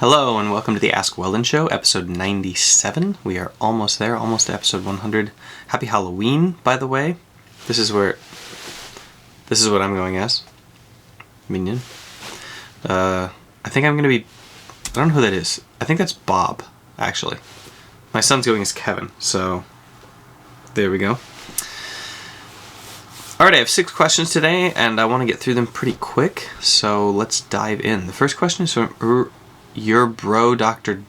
Hello and welcome to the Ask Weldon Show, episode 97. We are almost there, almost to episode 100. Happy Halloween, by the way. This is what I'm going as. Minion. I think I'm going to be... I don't know who that is. I think that's Bob, actually. My son's going as Kevin, so there we go. Alright, I have 6 questions today, and I want to get through them pretty quick, so let's dive in. The first question is from your bro Dr.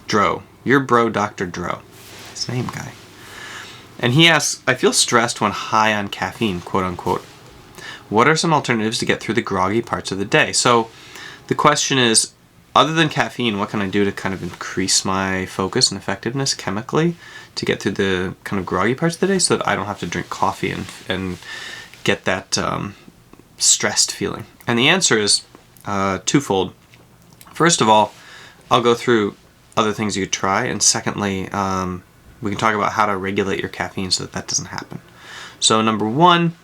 Dro. Your bro Dr. Dro. Same guy. And he asks, I feel stressed when high on caffeine, quote unquote. What are some alternatives to get through the groggy parts of the day? So the question is, other than caffeine, what can I do to kind of increase my focus and effectiveness chemically to get through the kind of groggy parts of the day so that I don't have to drink coffee and get that stressed feeling? And the answer is twofold. First of all, I'll go through other things you could try, and secondly, we can talk about how to regulate your caffeine so that doesn't happen. So number one,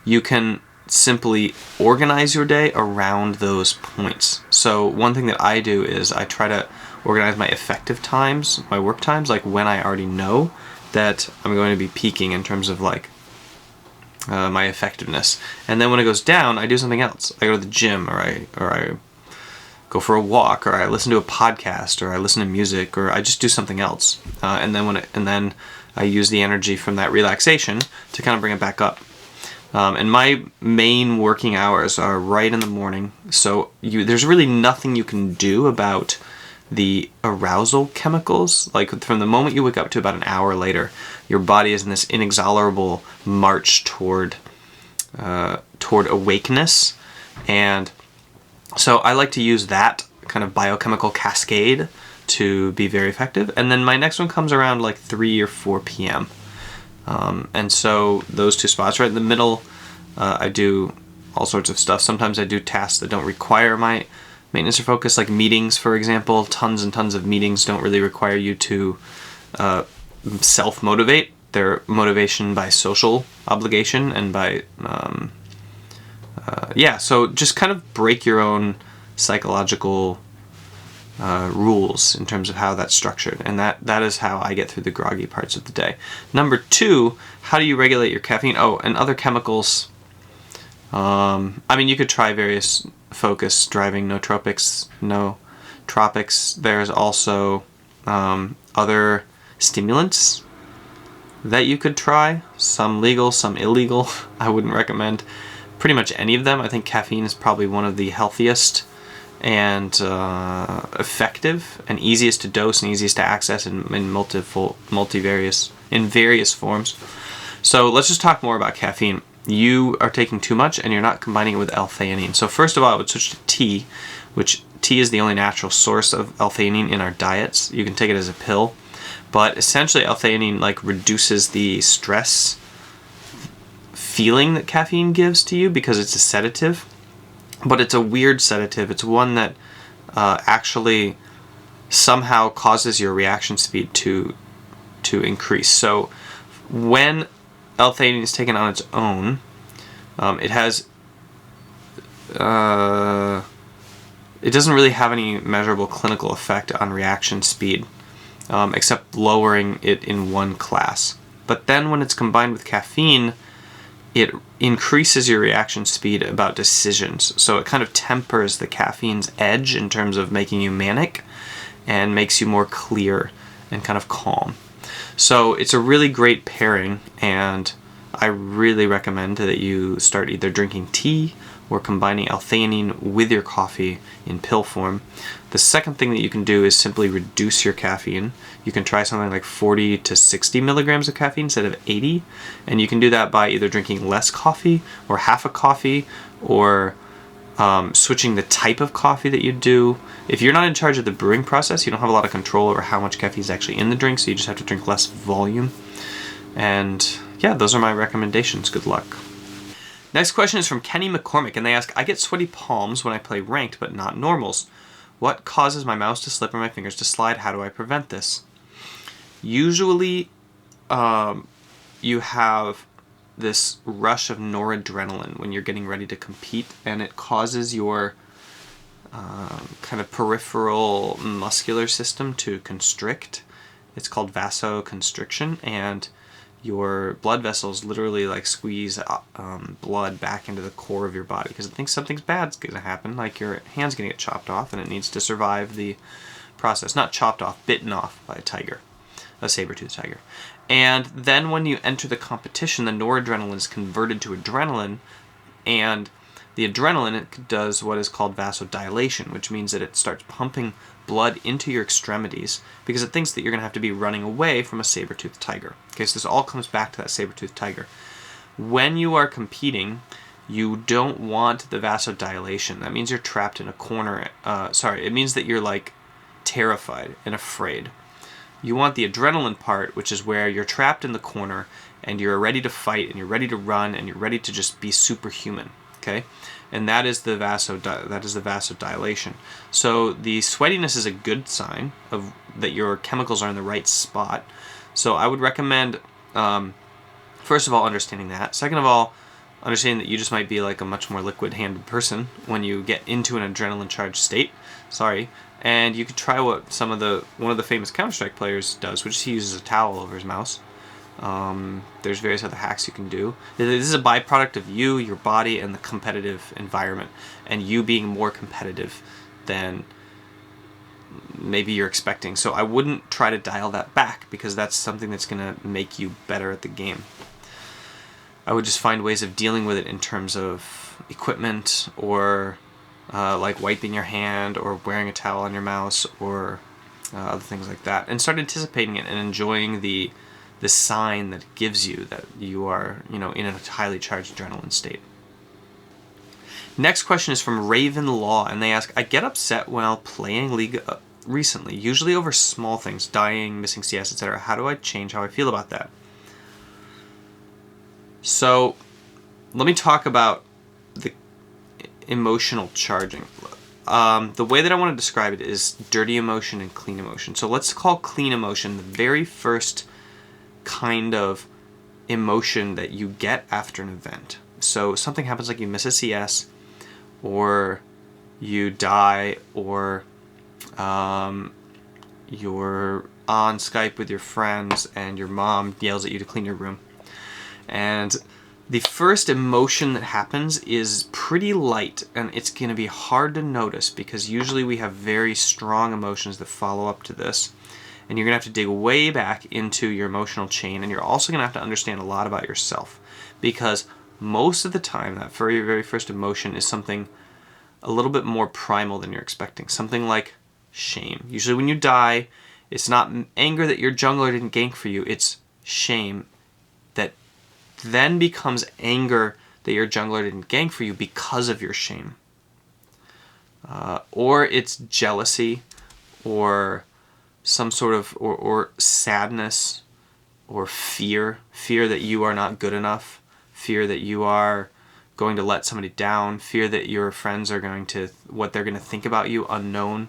you can simply organize your day around those points. So one thing that I do is I try to organize my effective times, my work times, like when I already know that I'm going to be peaking in terms of like my effectiveness. And then when it goes down, I do something else. I go to the gym, or I go for a walk, or I listen to a podcast, or I listen to music, or I just do something else. And then I use the energy from that relaxation to kind of bring it back up. And my main working hours are right in the morning, so there's really nothing you can do about the arousal chemicals. Like from the moment you wake up to about an hour later, your body is in this inexorable march toward awakeness, and so I like to use that kind of biochemical cascade to be very effective. And then my next one comes around like 3 or 4 p.m. And so those two spots right in the middle, I do all sorts of stuff. Sometimes I do tasks that don't require my maintenance or focus, like meetings, for example. Tons and tons of meetings don't really require you to self-motivate. They're motivation by social obligation and by... so just kind of break your own psychological rules in terms of how that's structured, and that is how I get through the groggy parts of the day. Number 2, how do you regulate your caffeine? Oh, and other chemicals. You could try various focus driving nootropics. There's also other stimulants that you could try. Some legal, some illegal. I wouldn't recommend pretty much any of them. I think caffeine is probably one of the healthiest and effective and easiest to dose and easiest to access in various forms. So let's just talk more about caffeine. You are taking too much and you're not combining it with L-theanine. So first of all, I would switch to tea, which tea is the only natural source of L-theanine in our diets. You can take it as a pill, but essentially L-theanine reduces the stress feeling that caffeine gives to you because it's a sedative, but it's a weird sedative. It's one that actually somehow causes your reaction speed to increase. So when L-theanine is taken on its own, it doesn't really have any measurable clinical effect on reaction speed, except lowering it in one class. But then when it's combined with caffeine, it increases your reaction speed about decisions. So it kind of tempers the caffeine's edge in terms of making you manic and makes you more clear and kind of calm. So it's a really great pairing, and I really recommend that you start either drinking tea or combining L-theanine with your coffee in pill form. The second thing that you can do is simply reduce your caffeine. You can try something like 40 to 60 milligrams of caffeine instead of 80, and you can do that by either drinking less coffee or half a coffee, or switching the type of coffee that you do. If you're not in charge of the brewing process, you don't have a lot of control over how much caffeine is actually in the drink, so you just have to drink less volume. And yeah, those are my recommendations. Good luck. Next question is from Kenny McCormick, and they ask, I get sweaty palms when I play ranked, but not normals. What causes my mouse to slip or my fingers to slide? How do I prevent this? Usually, you have this rush of noradrenaline when you're getting ready to compete, and it causes your kind of peripheral muscular system to constrict. It's called vasoconstriction, and your blood vessels literally like squeeze blood back into the core of your body because it thinks something's bad's going to happen, like your hand's going to get chopped off and it needs to survive the process. Not chopped off, bitten off by a tiger, a saber-toothed tiger. And then when you enter the competition, the noradrenaline is converted to adrenaline, and the adrenaline does what is called vasodilation, which means that it starts pumping blood into your extremities because it thinks that you're going to have to be running away from a saber-toothed tiger. Okay, so this all comes back to that saber-toothed tiger. When you are competing, you don't want the vasodilation. That means you're trapped in a corner. It means that you're like terrified and afraid. You want the adrenaline part, which is where you're trapped in the corner and you're ready to fight and you're ready to run and you're ready to just be superhuman. Okay, and that is the vasodilation. So the sweatiness is a good sign of that your chemicals are in the right spot. So I would recommend, first of all, understanding that. Second of all, understanding that you just might be like a much more liquid-handed person when you get into an adrenaline-charged state. And you could try what one of the famous Counter-Strike players does, which is he uses a towel over his mouse. There's various other hacks you can do. This is a byproduct of you, your body, and the competitive environment, and you being more competitive than maybe you're expecting. So I wouldn't try to dial that back because that's something that's going to make you better at the game. I would just find ways of dealing with it in terms of equipment, or like wiping your hand or wearing a towel on your mouse, or other things like that, and start anticipating it and enjoying the sign that it gives you that you are, in a highly charged adrenaline state. Next question is from Raven Law, and they ask, I get upset while playing League recently, usually over small things, dying, missing CS, etc. How do I change how I feel about that? So let me talk about the emotional charging. The way that I want to describe it is dirty emotion and clean emotion. So let's call clean emotion the very first kind of emotion that you get after an event. So something happens, like you miss a CS, or you die, or you're on Skype with your friends and your mom yells at you to clean your room. And the first emotion that happens is pretty light, and it's going to be hard to notice because usually we have very strong emotions that follow up to this. And you're going to have to dig way back into your emotional chain, and you're also going to have to understand a lot about yourself, because most of the time that very, very first emotion is something a little bit more primal than you're expecting. Something like shame. Usually when you die, it's not anger that your jungler didn't gank for you, it's shame that then becomes anger that your jungler didn't gank for you because of your shame. Or it's jealousy, or some sort of, or sadness, or fear that you are not good enough, fear that you are going to let somebody down, fear that your friends are going to, what they're going to think about you, unknown,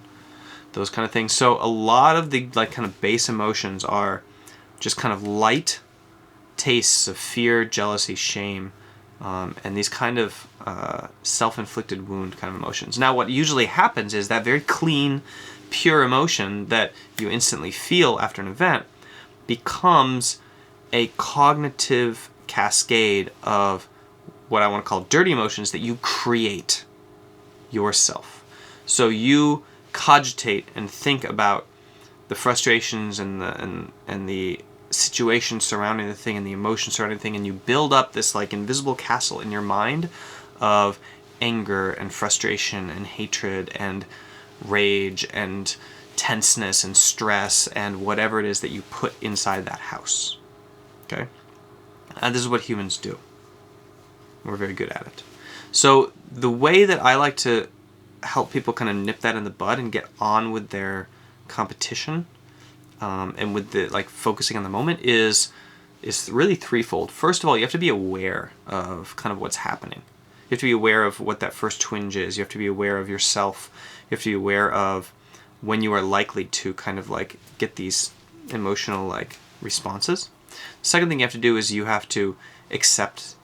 those kind of things. So a lot of the like kind of base emotions are just kind of light tastes of fear, jealousy, shame, and these kind of self-inflicted wound kind of emotions. Now what usually happens is that very clean, pure emotion that you instantly feel after an event becomes a cognitive cascade of what I want to call dirty emotions that you create yourself. So you cogitate and think about the frustrations and the situation surrounding the thing and the emotion surrounding the thing, and you build up this like invisible castle in your mind of anger and frustration and hatred and rage and tenseness and stress and whatever it is that you put inside that house. Okay? And this is what humans do. We're very good at it. So the way that I like to help people kind of nip that in the bud and get on with their competition, and with the like focusing on the moment is really threefold. First of all, you have to be aware of kind of what's happening. You have to be aware of what that first twinge is. You have to be aware of yourself. You have to be aware of when you are likely to kind of like get these emotional like responses. The second thing you have to do is you have to accept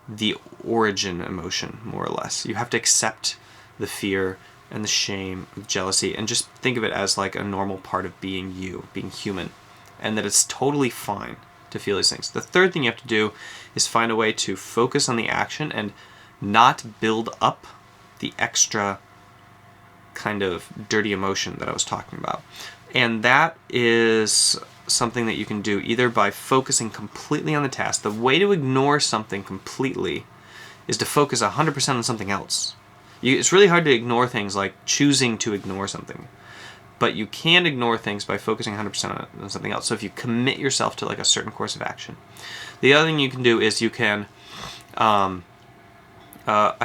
the origin emotion, more or less. You have to accept the fear and the shame, the jealousy, and just think of it as like a normal part of being you, being human, and that it's totally fine to feel these things. The third thing you have to do is find a way to focus on the action and not build up the extra kind of dirty emotion that I was talking about. And that is something that you can do either by focusing completely on the task. The way to ignore something completely is to focus 100% on something else. It's really hard to ignore things like choosing to ignore something. But you can ignore things by focusing 100% on something else. So if you commit yourself to like a certain course of action. The other thing you can do is you can, I've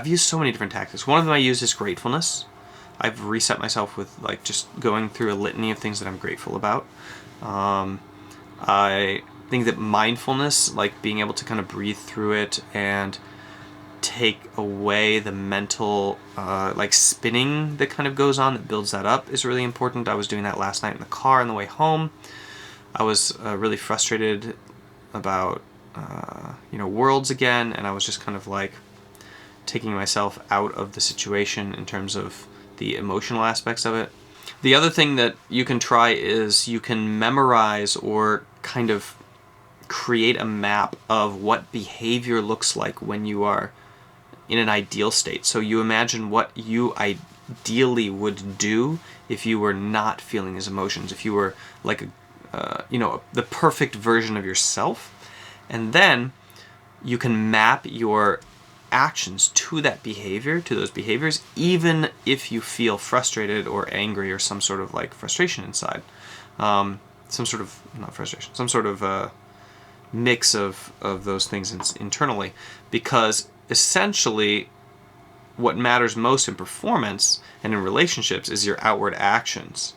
used so many different tactics. One of them I use is gratefulness. I've reset myself with like just going through a litany of things that I'm grateful about. I think that mindfulness, like being able to kind of breathe through it and take away the mental like spinning that kind of goes on that builds that up, is really important. I was doing that last night in the car on the way home. I was really frustrated about worlds again, and I was just kind of like taking myself out of the situation in terms of the emotional aspects of it. The other thing that you can try is you can memorize or kind of create a map of what behavior looks like when you are in an ideal state. So you imagine what you ideally would do if you were not feeling these emotions, if you were like the perfect version of yourself, and then you can map your actions to that behavior, to those behaviors, even if you feel frustrated or angry or some sort of like frustration inside. Some sort of, not frustration, some sort of mix of those things internally, because essentially what matters most in performance and in relationships is your outward actions.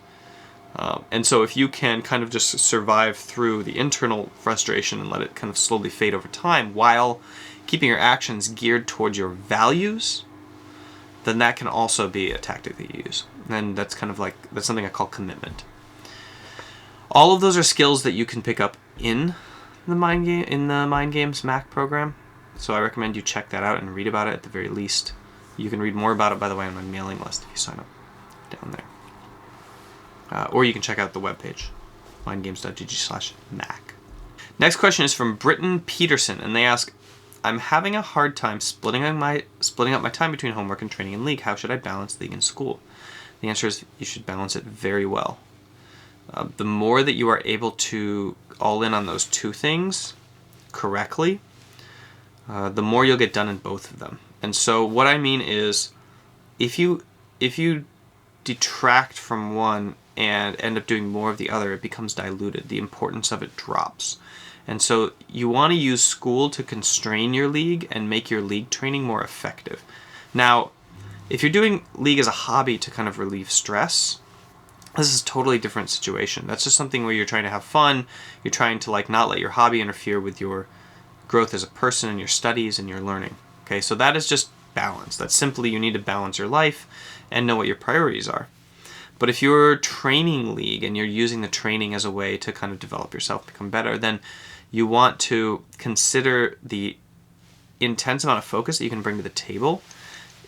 And so if you can kind of just survive through the internal frustration and let it kind of slowly fade over time while keeping your actions geared towards your values, then that can also be a tactic that you use. And that's kind of like, that's something I call commitment. All of those are skills that you can pick up in the Mind Games Mac program. So I recommend you check that out and read about it at the very least. You can read more about it, by the way, on my mailing list if you sign up down there. Or you can check out the webpage, mindgames.gg/Mac. Next question is from Britton Peterson, and they ask, I'm having a hard time splitting up my time between homework and training and league. How should I balance league and school? The answer is you should balance it very well. The more that you are able to all in on those two things correctly, the more you'll get done in both of them. And so what I mean is, if you detract from one and end up doing more of the other, it becomes diluted. The importance of it drops. And so you want to use school to constrain your league and make your league training more effective. Now, if you're doing league as a hobby to kind of relieve stress, this is a totally different situation. That's just something where you're trying to have fun. You're trying to like not let your hobby interfere with your growth as a person and your studies and your learning. Okay, so that is just balance. That's simply you need to balance your life and know what your priorities are. But if you're training league and you're using the training as a way to kind of develop yourself, become better, then you want to consider the intense amount of focus that you can bring to the table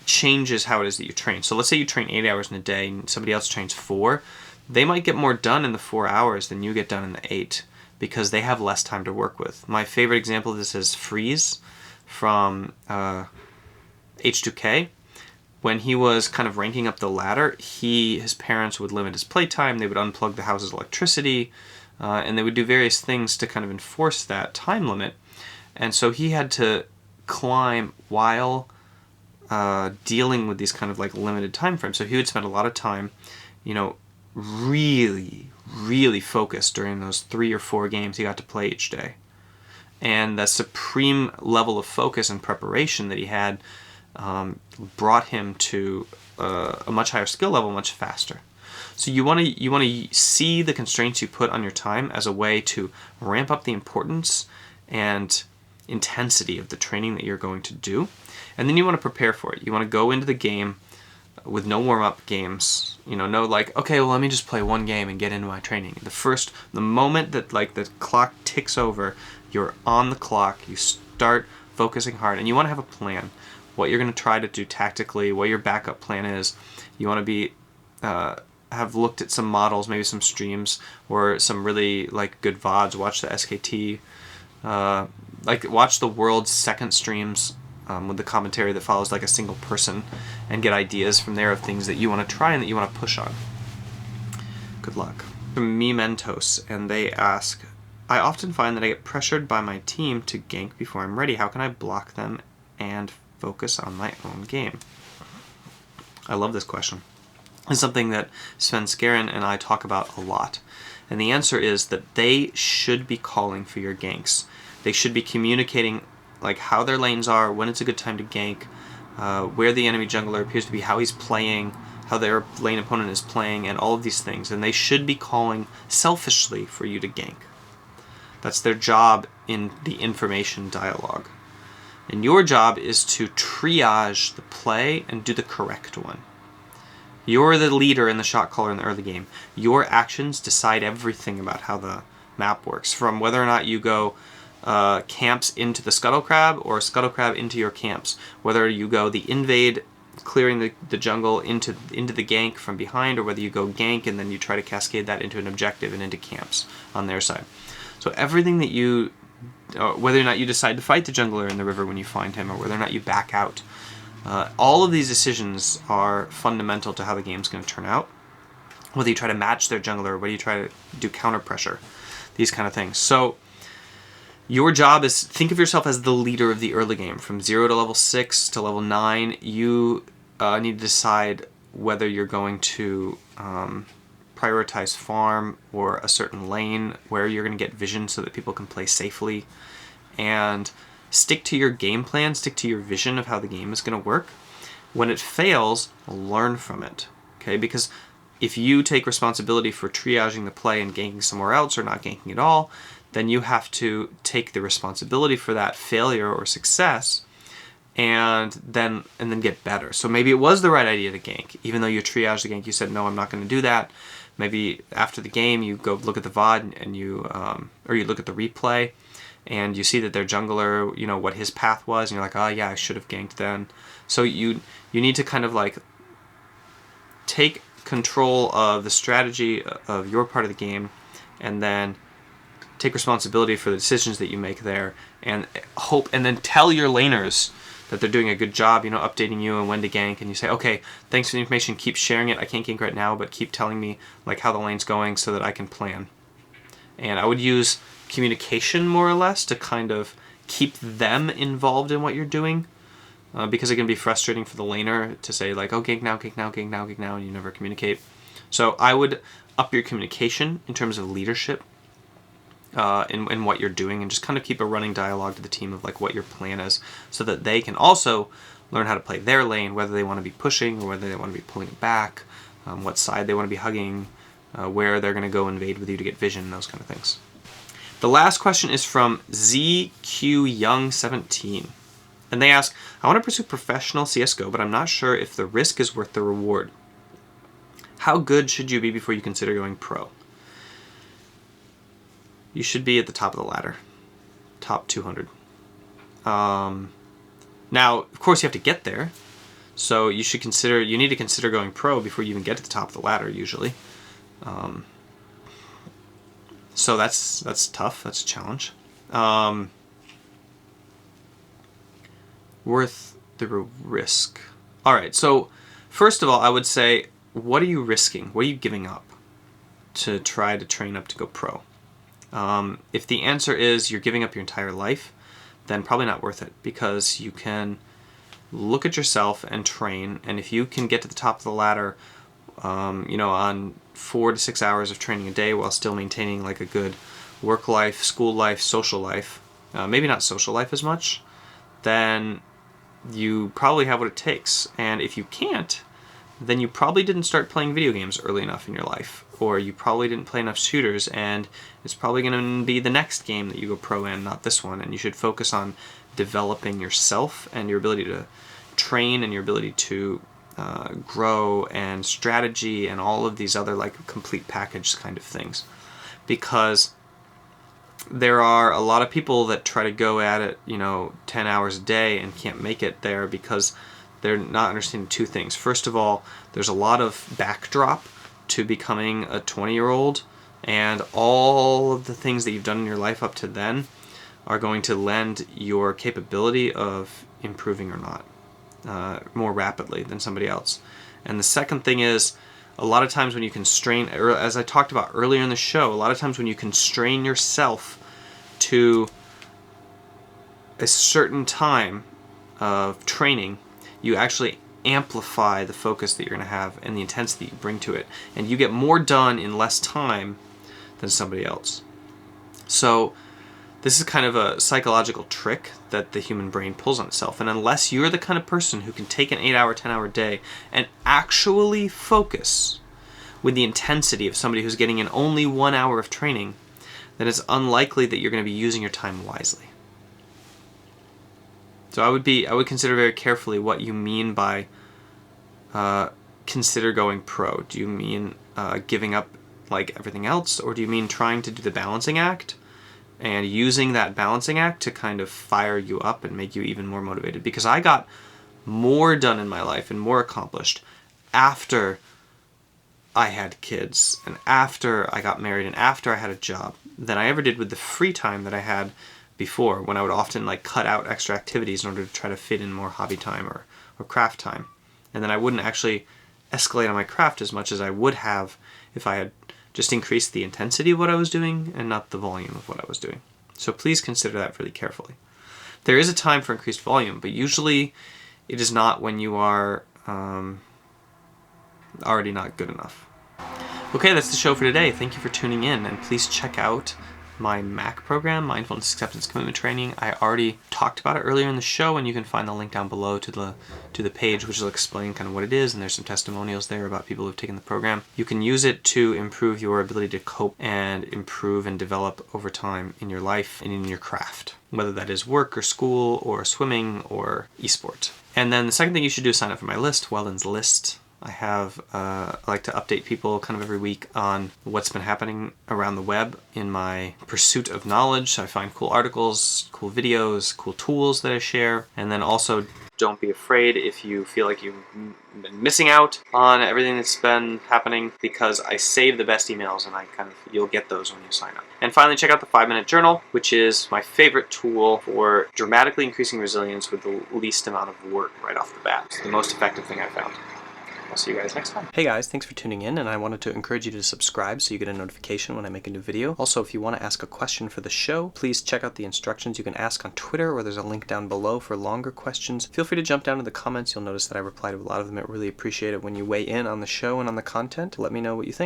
changes how it is that you train. So let's say you train 8 hours in a day and somebody else trains 4. They might get more done in the 4 hours than you get done in the 8 because they have less time to work with. My favorite example of this is Freeze from H2K. When he was kind of ranking up the ladder, his parents would limit his playtime, they would unplug the house's electricity, and they would do various things to kind of enforce that time limit. And so he had to climb while dealing with these kind of like limited time frames. So he would spend a lot of time, really, really focused during those 3 or 4 games he got to play each day. And the supreme level of focus and preparation that he had brought him to a much higher skill level much faster. So you want to see the constraints you put on your time as a way to ramp up the importance and intensity of the training that you're going to do. And then you want to prepare for it. You want to go into the game with no warm-up games. No like, okay, well, let me just play one game and get into my training. The moment that like the clock ticks over, you're on the clock, you start focusing hard, and you want to have a plan. What you're going to try to do tactically, what your backup plan is, You want to be have looked at some models, maybe some streams, or some really like good VODs. Watch the SKT, watch the world's second streams with the commentary that follows like a single person, and get ideas from there of things that you want to try and that you want to push on. Good luck. From Me Mentos, and they ask, I often find that I get pressured by my team to gank before I'm ready. How can I block them and focus on my own game? I love this question. It's something that Sven Skaren and I talk about a lot. And the answer is that they should be calling for your ganks. They should be communicating like how their lanes are, when it's a good time to gank, where the enemy jungler appears to be, how he's playing, how their lane opponent is playing, and all of these things. And they should be calling selfishly for you to gank. That's their job in the information dialogue. And your job is to triage the play and do the correct one. You're the leader and the shot caller in the early game. Your actions decide everything about how the map works, from whether or not you go camps into the scuttle crab or scuttle crab into your camps, whether you go the invade, clearing the jungle into the gank from behind, or whether you go gank and then you try to cascade that into an objective and into camps on their side. So everything that you, whether or not you decide to fight the jungler in the river when you find him, or whether or not you back out, all of these decisions are fundamental to how the game's going to turn out. Whether you try to match their jungler, whether you try to do counter pressure, these kind of things. So your job is, think of yourself as the leader of the early game. From 0 to level 6 to level 9, you need to decide whether you're going to prioritize farm or a certain lane, where you're going to get vision so that people can play safely, and stick to your game plan, stick to your vision of how the game is going to work. When it fails, learn from it, okay? Because if you take responsibility for triaging the play and ganking somewhere else or not ganking at all, then you have to take the responsibility for that failure or success and then get better. So maybe it was the right idea to gank. Even though you triaged the gank, you said, no, I'm not going to do that. Maybe after the game, you go look at the VOD and you look at the replay, and you see that their jungler, you know, what his path was, and you're like, oh yeah, I should have ganked then. So you need to kind of like take control of the strategy of your part of the game, and then take responsibility for the decisions that you make there, and hope, and then tell your laners that they're doing a good job, you know, updating you and when to gank, and you say, okay, thanks for the information, keep sharing it, I can't gank right now, but keep telling me like how the lane's going so that I can plan. And I would use communication more or less to kind of keep them involved in what you're doing, because it can be frustrating for the laner to say like, oh, gank now, gank now, gank now, gank now, and you never communicate. So I would up your communication in terms of leadership in what you're doing, and just kind of keep a running dialogue to the team of like what your plan is, so that they can also learn how to play their lane, whether they want to be pushing or whether they want to be pulling back, what side they want to be hugging, where they're going to go invade with you to get vision, those kind of things. The last question is from ZQ Young 17. And they ask, I want to pursue professional CSGO, but I'm not sure if the risk is worth the reward. How good should you be before you consider going pro? You should be at the top of the ladder. Top 200. Now, of course, you have to get there. So you need to consider going pro before you even get to the top of the ladder, usually. So that's tough. That's a challenge. Worth the risk. All right. So first of all, I would say, what are you risking? What are you giving up to try to train up to go pro? If the answer is you're giving up your entire life, then probably not worth it, because you can look at yourself and train, and if you can get to the top of the ladder, on 4 to 6 hours of training a day while still maintaining like a good work life, school life, social life, maybe not social life as much, then you probably have what it takes. And if you can't, then you probably didn't start playing video games early enough in your life, or you probably didn't play enough shooters, and it's probably going to be the next game that you go pro in, not this one. And you should focus on developing yourself and your ability to train and your ability to grow and strategy and all of these other like complete package kind of things, because there are a lot of people that try to go at it 10 hours a day and can't make it there because they're not understanding two things. First of all, there's a lot of backdrop to becoming a 20-year-old, and all of the things that you've done in your life up to then are going to lend your capability of improving or not more rapidly than somebody else. And the second thing is, a lot of times when you constrain, or as I talked about earlier in the show, a lot of times when you constrain yourself to a certain time of training, you actually amplify the focus that you're going to have and the intensity you bring to it. And you get more done in less time than somebody else. So this is kind of a psychological trick that the human brain pulls on itself. And unless you're the kind of person who can take an 8-hour, 10-hour day and actually focus with the intensity of somebody who's getting in only 1 hour of training, then it's unlikely that you're going to be using your time wisely. So I would consider very carefully what you mean by consider going pro. Do you mean giving up like everything else, or do you mean trying to do the balancing act and using that balancing act to kind of fire you up and make you even more motivated? Because I got more done in my life and more accomplished after I had kids and after I got married and after I had a job than I ever did with the free time that I had before, when I would often like cut out extra activities in order to try to fit in more hobby time or craft time. And then I wouldn't actually escalate on my craft as much as I would have if I had just increased the intensity of what I was doing and not the volume of what I was doing. So please consider that really carefully. There is a time for increased volume, but usually it is not when you are already not good enough. Okay, that's the show for today. Thank you for tuning in, and please check out my MAC program, Mindfulness Acceptance Commitment Training. I already talked about it earlier in the show, and you can find the link down below to the page, which will explain kind of what it is, and there's some testimonials there about people who've taken the program. You can use it to improve your ability to cope and improve and develop over time in your life and in your craft, whether that is work or school or swimming or esport. And then the second thing you should do is sign up for my list, Weldon's List. I like to update people kind of every week on what's been happening around the web in my pursuit of knowledge. I find cool articles, cool videos, cool tools that I share. And then also, don't be afraid if you feel like you've been missing out on everything that's been happening, because I save the best emails and you'll get those when you sign up. And finally, check out the 5-Minute Journal, which is my favorite tool for dramatically increasing resilience with the least amount of work right off the bat. It's the most effective thing I've found. I'll see you guys next time. Hey guys, thanks for tuning in, and I wanted to encourage you to subscribe so you get a notification when I make a new video. Also, if you want to ask a question for the show, please check out the instructions. You can ask on Twitter, or there's a link down below for longer questions. Feel free to jump down to the comments. You'll notice that I reply to a lot of them. I really appreciate it when you weigh in on the show and on the content. Let me know what you think.